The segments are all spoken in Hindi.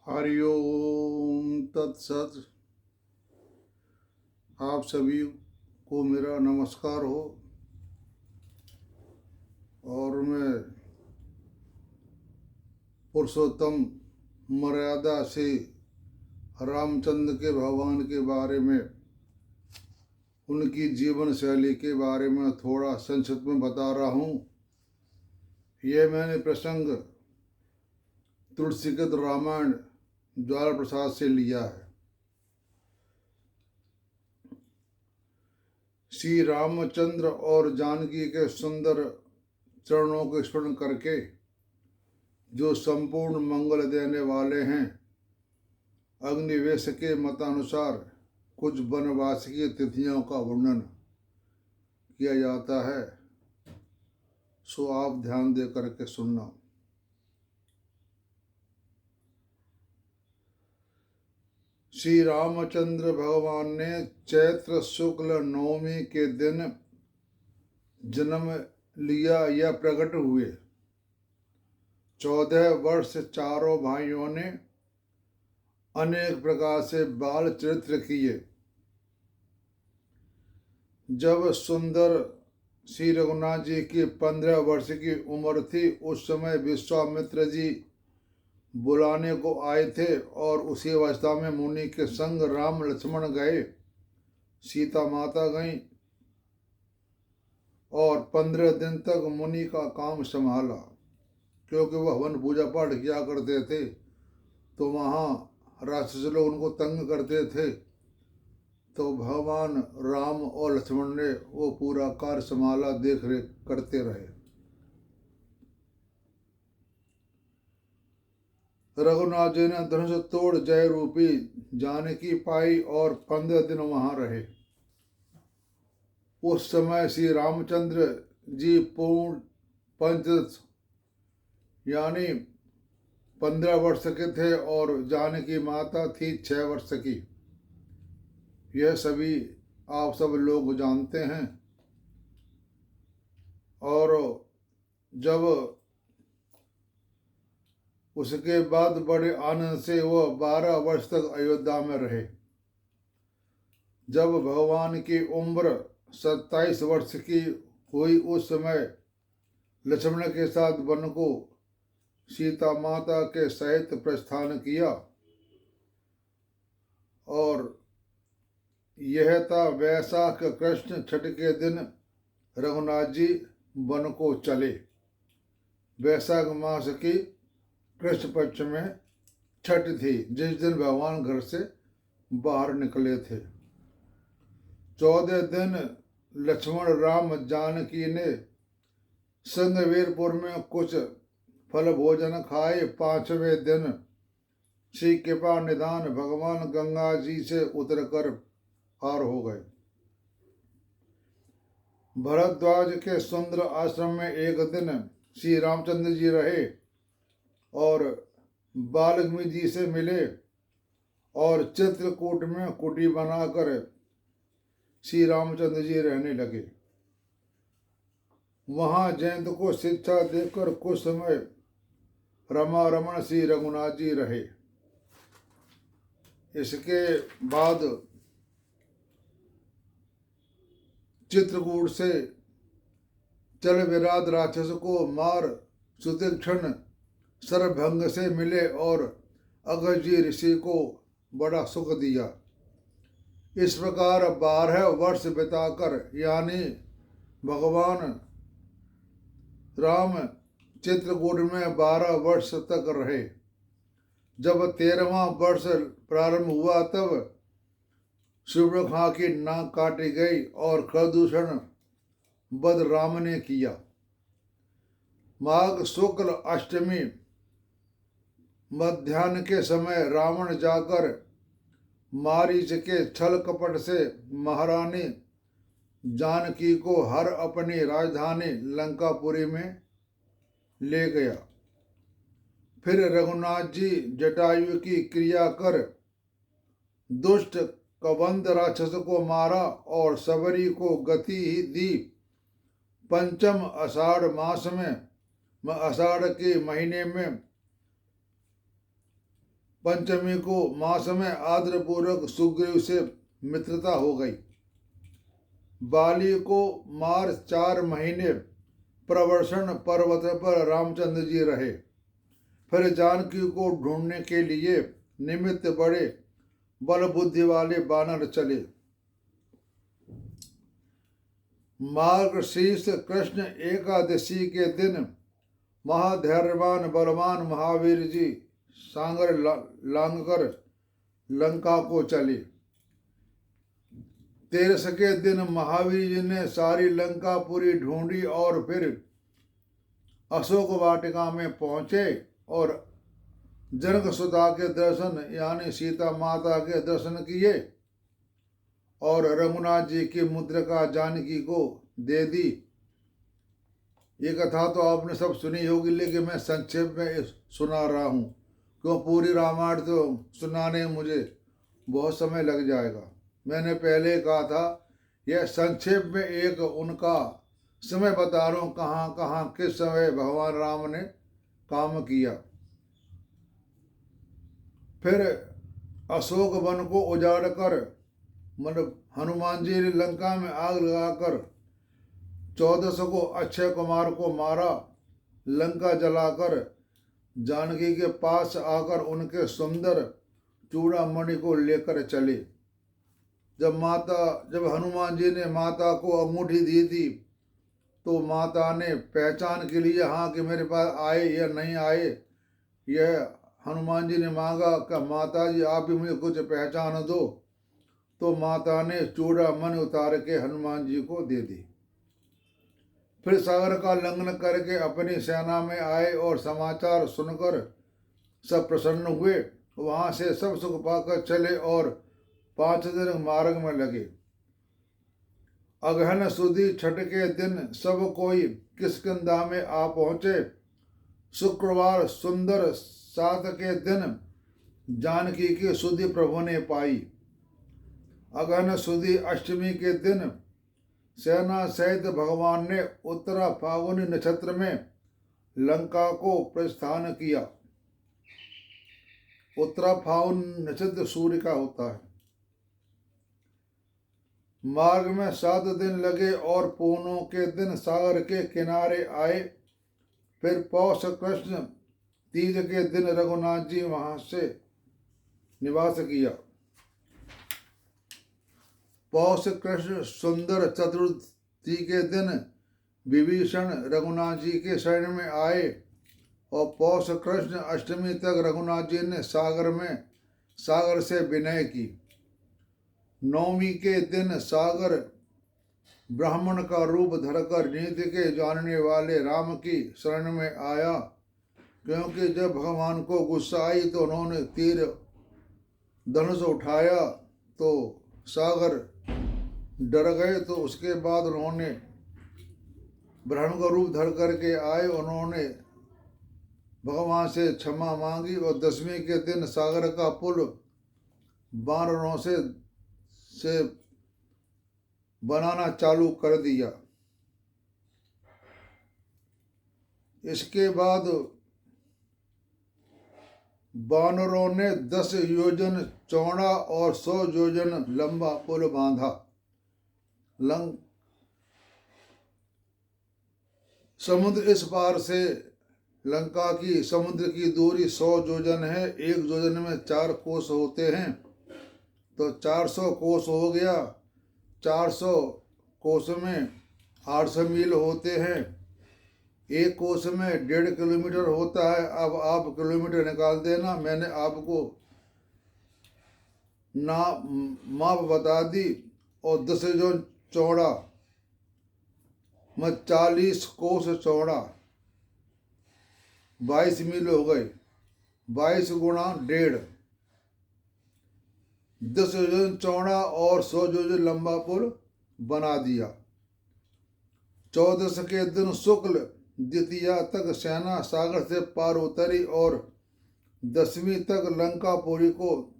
हरिओम तत्सत। आप सभी को मेरा नमस्कार हो। और मैं पुरुषोत्तम मर्यादा से रामचंद्र के भगवान के बारे में, उनकी जीवन शैली के बारे में थोड़ा संक्षिप्त में बता रहा हूँ। यह मैंने प्रसंग तुलसीकृत रामायण ज्वाला प्रसाद से लिया है। श्री रामचंद्र और जानकी के सुंदर चरणों को स्मरण करके, जो संपूर्ण मंगल देने वाले हैं, अग्निवेश के मतानुसार कुछ वनवास की तिथियों का वर्णन किया जाता है। सो आप ध्यान दे करके सुनना। श्री रामचंद्र भगवान ने चैत्र शुक्ल नवमी के दिन जन्म लिया या प्रकट हुए। 14 वर्ष चारों भाइयों ने अनेक प्रकार से बाल चरित्र किए। जब सुंदर श्री रघुनाथ जी की 15 वर्ष की उम्र थी, उस समय विश्वामित्र जी बुलाने को आए थे और उसी अवस्था में मुनि के संग राम लक्ष्मण गए। सीता माता गईं और 15 दिन तक मुनि का काम संभाला, क्योंकि वह वन पूजा पाठ किया करते थे, तो वहाँ राक्षस लोग उनको तंग करते थे। तो भगवान राम और लक्ष्मण ने वो पूरा कार्य संभाला, देख रेख करते रहे। रघुनाथ जी ने धनुष तोड़ जय रूपी जानकी पाई और 15 दिन वहां रहे। उस समय श्री रामचंद्र जी पूर्ण पंच यानी 15 वर्ष के थे और जानकी माता थी 6 वर्ष की। यह सभी आप सब लोग जानते हैं। और जब उसके बाद बड़े आनंद से वह 12 वर्ष तक अयोध्या में रहे। जब भगवान की उम्र 27 वर्ष की हुई, उस समय लक्ष्मण के साथ वन को सीता माता के सहित प्रस्थान किया। और यह था वैशाख कृष्ण छठ के दिन रघुनाथ जी वन को चले। वैशाख मास की कृष्ण पक्ष में छठ थी, जिस दिन भगवान घर से बाहर निकले थे। 14 दिन लक्ष्मण राम जानकी ने संगवीरपुर में कुछ फल भोजन खाए। 5वें दिन श्री कृपा निधान भगवान गंगा जी से उतरकर पार हो गए। भरद्वाज के सुंदर आश्रम में एक दिन श्री रामचंद्र जी रहे और बाल्मीकि जी से मिले और चित्रकूट में कुटी बनाकर श्री रामचंद्र जी रहने लगे। वहां जयंत को शिक्षा देकर कुछ समय रमा रमण श्री रघुनाथ जी रहे। इसके बाद चित्रकूट से चल विराट राक्षस को मार सुतीक्षण सर्वभंग से मिले और अगस्त्य ऋषि को बड़ा सुख दिया। इस प्रकार 12 वर्ष बिताकर यानी भगवान राम चित्रकूट में 12 वर्ष तक रहे। जब 13वां वर्ष प्रारंभ हुआ, तब सुवर्णखा की नाक काटी गई और खरदूषण वध राम ने किया। माघ शुक्ल अष्टमी मध्याह्न के समय रावण जाकर मारीच के छल कपट से महारानी जानकी को हर अपनी राजधानी लंकापुरी में ले गया। फिर रघुनाथ जी जटायु की क्रिया कर दुष्ट कबंध राक्षस को मारा और सबरी को गति दी। पंचम आषाढ़ मास में आषाढ़ के महीने में पंचमी को मास में आदरपूर्वक सुग्रीव से मित्रता हो गई। बाली को मार 4 महीने प्रवर्षण पर्वत पर रामचंद्र जी रहे। फिर जानकी को ढूंढने के लिए निमित्त बड़े बल बुद्धि वाले बानर चले। मार्गशीर्ष कृष्ण एकादशी के दिन महाधैर्यवान बलवान महावीर जी सांगर लांघकर लंका को चले। 13 के दिन महावीर जी ने सारी लंका पूरी ढूंढी और फिर अशोक वाटिका में पहुंचे और जनक सुधा के दर्शन यानी सीता माता के दर्शन किए और रघुनाथ जी की मुद्रिका जानकी को दे दी। ये कथा तो आपने सब सुनी होगी, लेकिन मैं संक्षेप में सुना रहा हूँ, क्यों पूरी रामायण तो सुनाने मुझे बहुत समय लग जाएगा। मैंने पहले कहा था यह संक्षेप में एक उनका समय बता रहा हूँ, कहाँ कहाँ किस समय भगवान राम ने काम किया। फिर अशोक वन को उजाड़ कर मतलब हनुमान जी ने लंका में आग लगाकर 1400 को अक्षय कुमार को मारा। लंका जलाकर जानकी के पास आकर उनके सुंदर चूड़ामणि को लेकर चले। जब हनुमान जी ने माता को अंगूठी दी थी तो माता ने पहचान के लिए हाँ कि मेरे पास आए या नहीं आए, यह हनुमान जी ने मांगा कि माता जी आप भी मुझे कुछ पहचान दो। तो माता ने चूड़ामणि उतार के हनुमान जी को दे दी। फिर सागर का लंघन करके अपनी सेना में आए और समाचार सुनकर सब प्रसन्न हुए। वहां से सब सुख पाकर चले और 5 दिन मार्ग में लगे। अगहन सुदी छठ के दिन सब कोई किष्किंधा में आ पहुंचे। शुक्रवार सुंदर 7 के दिन जानकी की सुधि प्रभु ने पाई। अगहन सुदी अष्टमी के दिन सेना सहित भगवान ने उत्तरा फागुनी नक्षत्र में लंका को प्रस्थान किया। उत्तरा फागुन नक्षत्र सूर्य का होता है। मार्ग में 7 दिन लगे और पूर्णों के दिन सागर के किनारे आए। फिर पौष कृष्ण तीज के दिन रघुनाथ जी वहां से निवास किया। पौष कृष्ण सुंदर चतुर्थी के दिन विभीषण रघुनाथ जी के शरण में आए और पौष कृष्ण अष्टमी तक रघुनाथ जी ने सागर से विनय की। नवमी के दिन सागर ब्राह्मण का रूप धरकर नीति के जानने वाले राम की शरण में आया, क्योंकि जब भगवान को गुस्सा आई तो उन्होंने तीर धनुष उठाया तो सागर डर गए। तो उसके बाद उन्होंने ब्राह्मण का रूप धर करके आए, उन्होंने भगवान से क्षमा मांगी और 10वीं के दिन सागर का पुल वानरों से बनाना चालू कर दिया। इसके बाद वानरों ने 10 योजन चौड़ा और 100 योजन लंबा पुल बांधा। समुद्र इस पार से लंका की समुद्र की दूरी 100 योजन है। 1 योजन में 4 कोस होते हैं, तो 400 कोस हो गया। 400 कोस में 800 मील होते हैं। 1 कोस में 1.5 किलोमीटर होता है। अब आप किलोमीटर निकाल देना, मैंने आपको माप बता दी। और 10 योजन चौड़ा में 40 कोस चौड़ा 22 मील हो गए। 22 गुणा 1.5, 10 योजन चौड़ा और 100 योजन लंबा पुल बना दिया। 14 के दिन शुक्ल द्वितीया तक सेना सागर से पार उतरी और 10वीं तक लंकापुरी को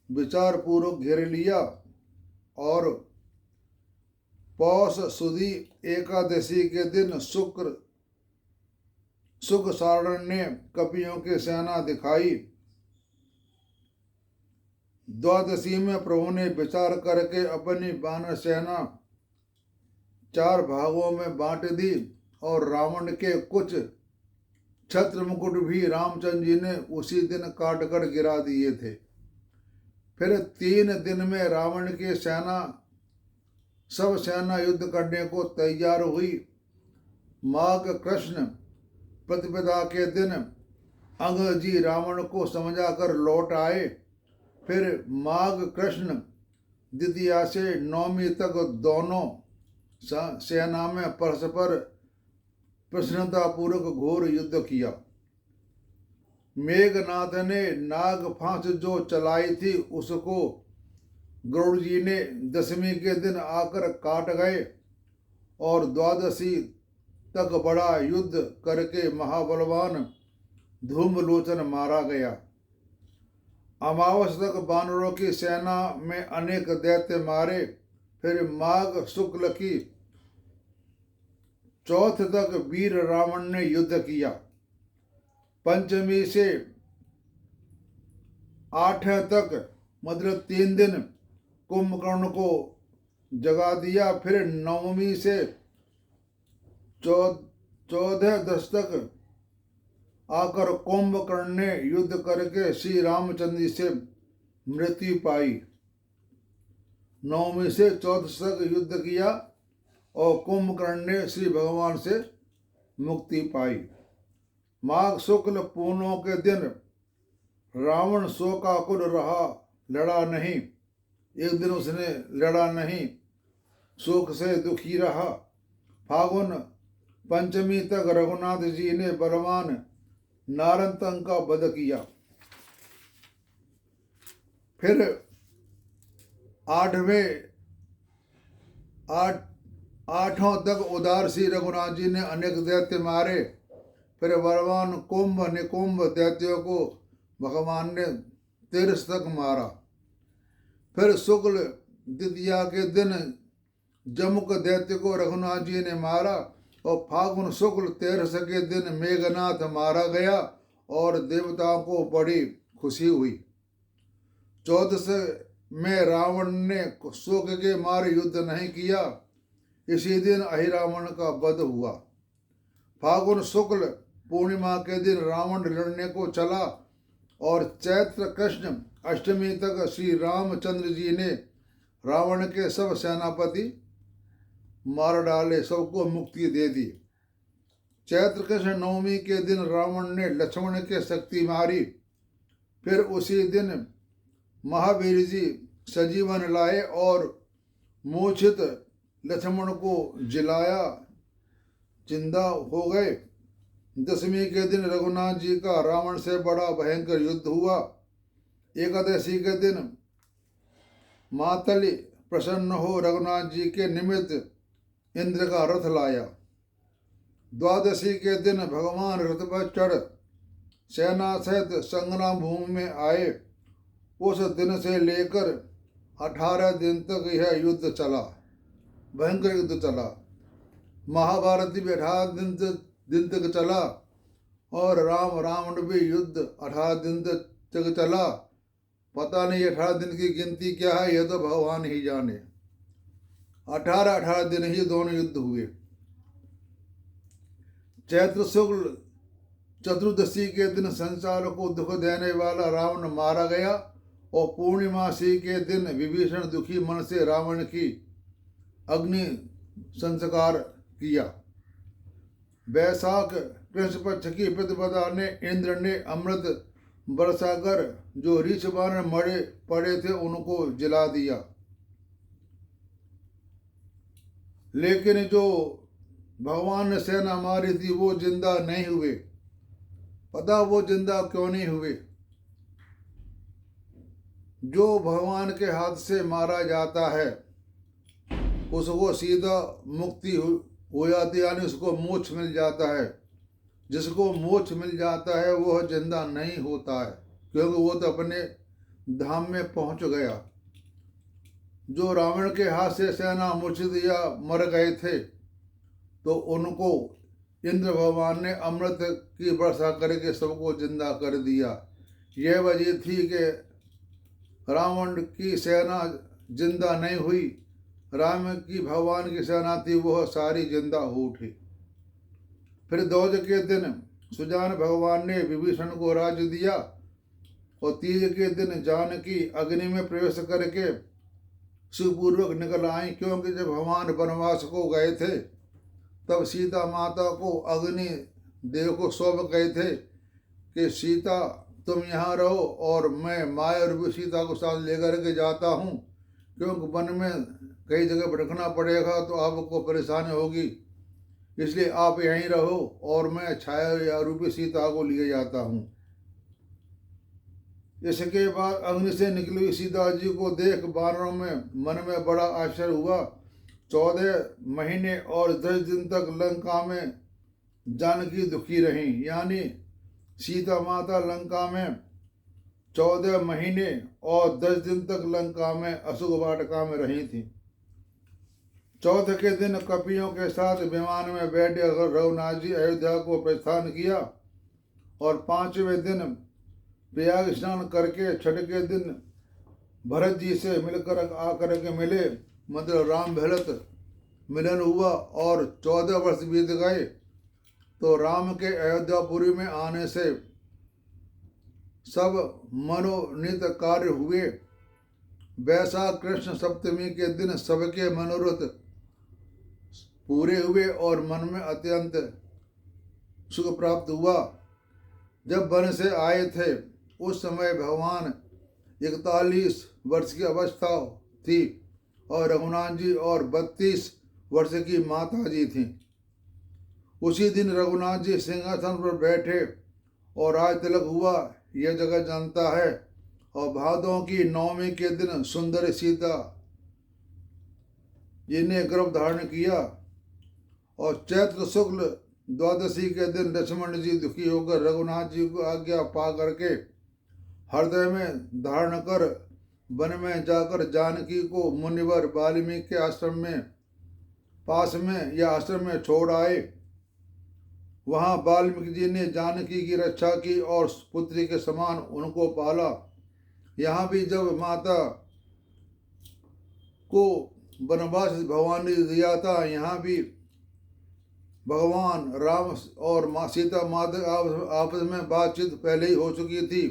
विचार पूर्वक घेर लिया। और पौष सुदी एकादशी के दिन सुख सारण ने कपियों की सेना दिखाई द्वादशी में प्रभु ने विचार करके अपनी वानर सेना 4 भागों में बांट दी और रावण के कुछ छत्र मुकुट भी रामचंद्र जी ने उसी दिन काट कर गिरा दिए थे। फिर 3 दिन में रावण की सब सेना युद्ध करने को तैयार हुई। माघ कृष्ण प्रतिपदा के दिन अंगद जी रावण को समझा कर लौट आए। फिर माघ कृष्ण द्वितीया से नवमी तक दोनों सेना में परस्पर प्रसन्नतापूर्वक घोर युद्ध किया। मेघनाथ ने नाग फांस जो चलाई थी उसको गरुड़ जी ने दशमी के दिन आकर काट गए और द्वादशी तक बड़ा युद्ध करके महाबलवान धूम्रलोचन मारा गया। अमावस तक बानरों की सेना में अनेक दैत्य मारे। फिर माघ शुक्ल की चौथ तक वीर रावण ने युद्ध किया। पंचमी से 8 तक मतलब 3 दिन कुंभकर्ण को जगा दिया। फिर नवमी से 14 तक आकर कुंभकर्ण ने युद्ध करके श्री रामचंद्र जी से मृत्यु पाई। नवमी से 14 तक युद्ध किया और कुंभकर्ण ने श्री भगवान से मुक्ति पाई। माघ शुक्ल पूर्णों के दिन रावण शोकाकुल रहा, लड़ा नहीं। एक दिन उसने लड़ा नहीं, शोक से दुखी रहा। फागुन पंचमी तक रघुनाथ जी ने बलवान नारंतक का वध किया। फिर 8वां तक उदार श्री रघुनाथ जी ने अनेक दैत्य मारे। फिर बलवान कुंभ निकुंभ दैत्यों को भगवान ने 13 तक मारा। फिर शुक्ल द्वितीया के दिन जमुक दैत्य को रघुनाथ जी ने मारा और फागुन शुक्ल 13 के दिन मेघनाथ मारा गया और देवताओं को बड़ी खुशी हुई। 14 में रावण ने शोक के मारे युद्ध नहीं किया। इसी दिन अहिरावण का वध हुआ। फागुन शुक्ल पूर्णिमा के दिन रावण लड़ने को चला और चैत्र कृष्ण अष्टमी तक श्री रामचंद्र जी ने रावण के सब सेनापति मार डाले, सबको मुक्ति दे दी। चैत्र कृष्ण नवमी के दिन रावण ने लक्ष्मण के शक्ति मारी। फिर उसी दिन महावीर जी सजीवन लाए और मूर्छित लक्ष्मण को जिलाया, जिंदा हो गए। दशमी के दिन रघुनाथ जी का रावण से बड़ा भयंकर युद्ध हुआ। एकादशी के दिन मातली प्रसन्न हो रघुनाथ जी के निमित्त इंद्र का रथ लाया। द्वादशी के दिन भगवान रथ पर चढ़ सेना सहित संग्राम भूमि में आए। उस दिन से लेकर 18 दिन तक यह युद्ध चला, भयंकर युद्ध चला। महाभारत भी 18 दिन तक चला और रावण भी युद्ध 18 दिन तक चला। पता नहीं 18 दिन की गिनती क्या है, यह तो भगवान ही जाने। 18 दिन ही दोनों युद्ध हुए। चैत्र शुक्ल चतुर्दशी के दिन संसार को दुख देने वाला रावण मारा गया और पूर्णिमासी के दिन विभीषण दुखी मन से रावण की अग्नि संस्कार किया। वैशाख कृष्ण पक्ष की प्रतिपदा ने इंद्र ने अमृत बरसाकर जो ऋषवान मरे पड़े थे उनको जला दिया। लेकिन जो भगवान ने सेना मारी थी वो जिंदा नहीं हुए। पता वो जिंदा क्यों नहीं हुए? जो भगवान के हाथ से मारा जाता है उसको सीधा मुक्ति हो जाती है, यानी उसको मोक्ष मिल जाता है। जिसको मोक्ष मिल जाता है वह जिंदा नहीं होता है, क्योंकि वो तो अपने धाम में पहुंच गया। जो रावण के हाथ से सेना मूर्छित या मर गए थे तो उनको इंद्र भगवान ने अमृत की वर्षा करके सबको जिंदा कर दिया। यह वजह थी कि रावण की सेना जिंदा नहीं हुई, राम की भगवान की सेना थी वह सारी जिंदा हो उठी। फिर दौज के दिन सुजान भगवान ने विभीषण को राज्य दिया और तीज के दिन जानकी अग्नि में प्रवेश करके सुपूर्वक निकल आई, क्योंकि जब भगवान वनवास को गए थे तब सीता माता को अग्नि देव को सौंप गए थे कि सीता तुम यहाँ रहो और मैं माया रूपी सीता को साथ लेकर के जाता हूँ, क्योंकि वन में कई जगह भटकना पड़ेगा तो आपको परेशानी होगी, इसलिए आप यहीं रहो और मैं छाया या रूपी सीता को लिए जाता हूँ। इसके बाद अग्नि से निकली हुई सीता जी को देख वानरों में मन में बड़ा आश्चर्य हुआ। 14 महीने और 10 दिन तक लंका में जानकी दुखी रही, यानी सीता माता लंका में 14 महीने और 10 दिन तक लंका में अशोक वाटिका में रही थी। चौथे के दिन कपियों के साथ विमान में बैठे रघुनाथ जी अयोध्या को प्रस्थान किया और 5वें दिन प्रयाग स्नान करके 6 के दिन भरत जी से मिलकर आकर के मिले, मतलब राम भरत मिलन हुआ और 14 वर्ष बीत गए तो राम के अयोध्यापुरी में आने से सब मनोनीत कार्य हुए। वैशाख कृष्ण सप्तमी के दिन सबके मनोरथ पूरे हुए और मन में अत्यंत सुख प्राप्त हुआ। जब वन से आए थे उस समय भगवान 41 वर्ष की अवस्था थी और रघुनाथ जी और 32 वर्ष की माता जी थी। उसी दिन रघुनाथ जी सिंहासन पर बैठे और राज तिलक हुआ, यह जगह जानता है। और भादों की 9वीं के दिन सुंदर सीता जी ने गर्भ धारण किया और चैत्र शुक्ल द्वादशी के दिन लक्ष्मण जी दुखी होकर रघुनाथ जी को आज्ञा पा करके हृदय में धारण कर वन में जाकर जानकी को मुनिवर वाल्मीकि के आश्रम में पास में या आश्रम में छोड़ आए। वहाँ वाल्मीकि जी ने जानकी की रक्षा की और पुत्री के समान उनको पाला। यहाँ भी जब माता को वनवास भगवान ने दिया था, यहाँ भी भगवान राम और माँ सीता माता आपस में बातचीत पहले ही हो चुकी थी।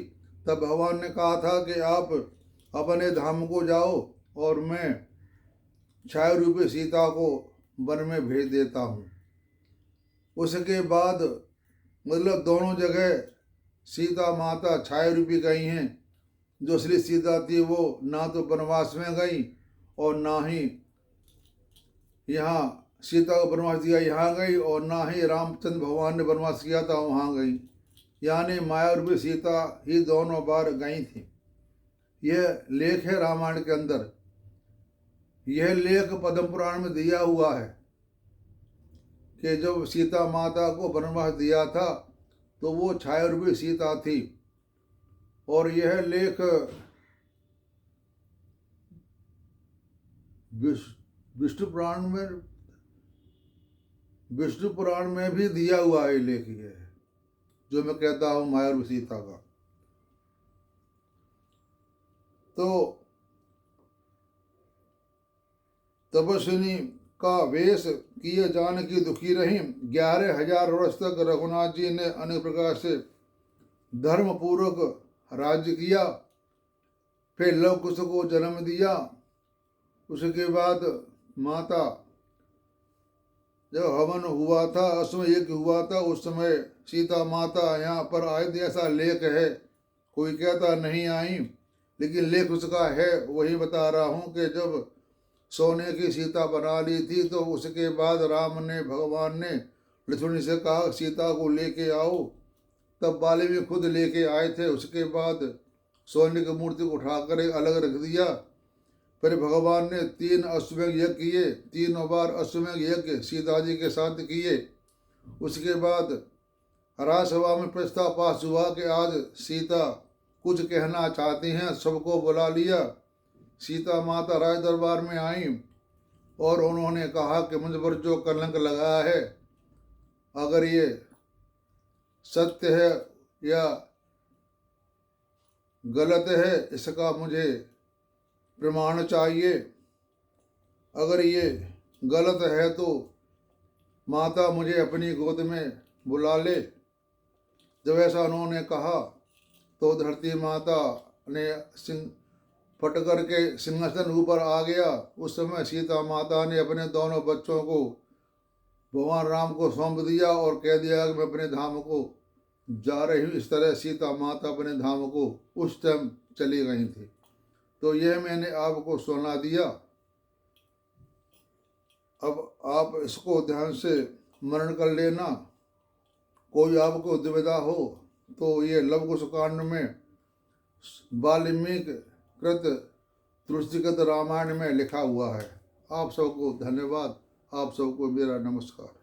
तब भगवान ने कहा था कि आप अपने धाम को जाओ और मैं छाया रूपी सीता को वन में भेज देता हूँ। उसके बाद मतलब दोनों जगह सीता माता छाया रूपी गई हैं। जो श्री सीता थी वो ना तो वनवास में गई और ना ही यहाँ सीता को वनवास दिया यहाँ गई और ना ही रामचंद्र भगवान ने वनवास किया था वहाँ गई, यानी माया रूपी सीता ही दोनों बार गई थी। यह लेख है रामायण के अंदर। यह लेख पद्म पुराण में दिया हुआ है कि जब सीता माता को वनवास दिया था तो वो छाया रूपी सीता थी। और यह लेख विष्णु पुराण में भी दिया हुआ है। लेख ये है जो मैं कहता हूँ माया रूपी सीता का। तो तपस्विनी का वेश किए जानकी दुखी रही। 11,000 वर्ष तक रघुनाथ जी ने अनेक प्रकार से धर्म पूर्वक राज्य किया। फिर लव कुश को जन्म दिया। उसके बाद माता जब हवन हुआ था, अश्वमेध यज्ञ हुआ था, उस समय सीता माता यहाँ पर आई थी, ऐसा लेख है। कोई कहता नहीं आई, लेकिन लेख उसका है। वही बता रहा हूँ कि जब सोने की सीता बना ली थी तो उसके बाद राम ने भगवान ने लक्ष्मण से कहा सीता को लेके आओ, तब वाल्मीकि खुद लेके आए थे। उसके बाद सोने की मूर्ति को उठाकर अलग रख दिया। फिर भगवान ने 3 अश्वमेध यज्ञ किए, 3 बार अश्वमेध यज्ञ सीता जी के साथ किए। उसके बाद राजसभा में प्रस्ताव पास हुआ कि आज सीता कुछ कहना चाहती हैं। सबको बुला लिया। सीता माता राज दरबार में आई और उन्होंने कहा कि मुझ पर जो कलंक लगा है, अगर ये सत्य है या गलत है, इसका मुझे प्रमाण चाहिए। अगर ये गलत है तो माता मुझे अपनी गोद में बुला ले। जब ऐसा उन्होंने कहा तो धरती माता ने फट करके सिंहासन ऊपर आ गया। उस समय सीता माता ने अपने दोनों बच्चों को भगवान राम को सौंप दिया और कह दिया कि मैं अपने धाम को जा रही हूँ। इस तरह सीता माता अपने धाम को उस टाइम चली गई थी। तो यह मैंने आपको सुना दिया। अब आप इसको ध्यान से मनन कर लेना। कोई आपको दुविधा हो तो ये लवकुश कांड में वाल्मीकि कृत तुलसीकृत रामायण में लिखा हुआ है। आप सबको धन्यवाद। आप सबको मेरा नमस्कार।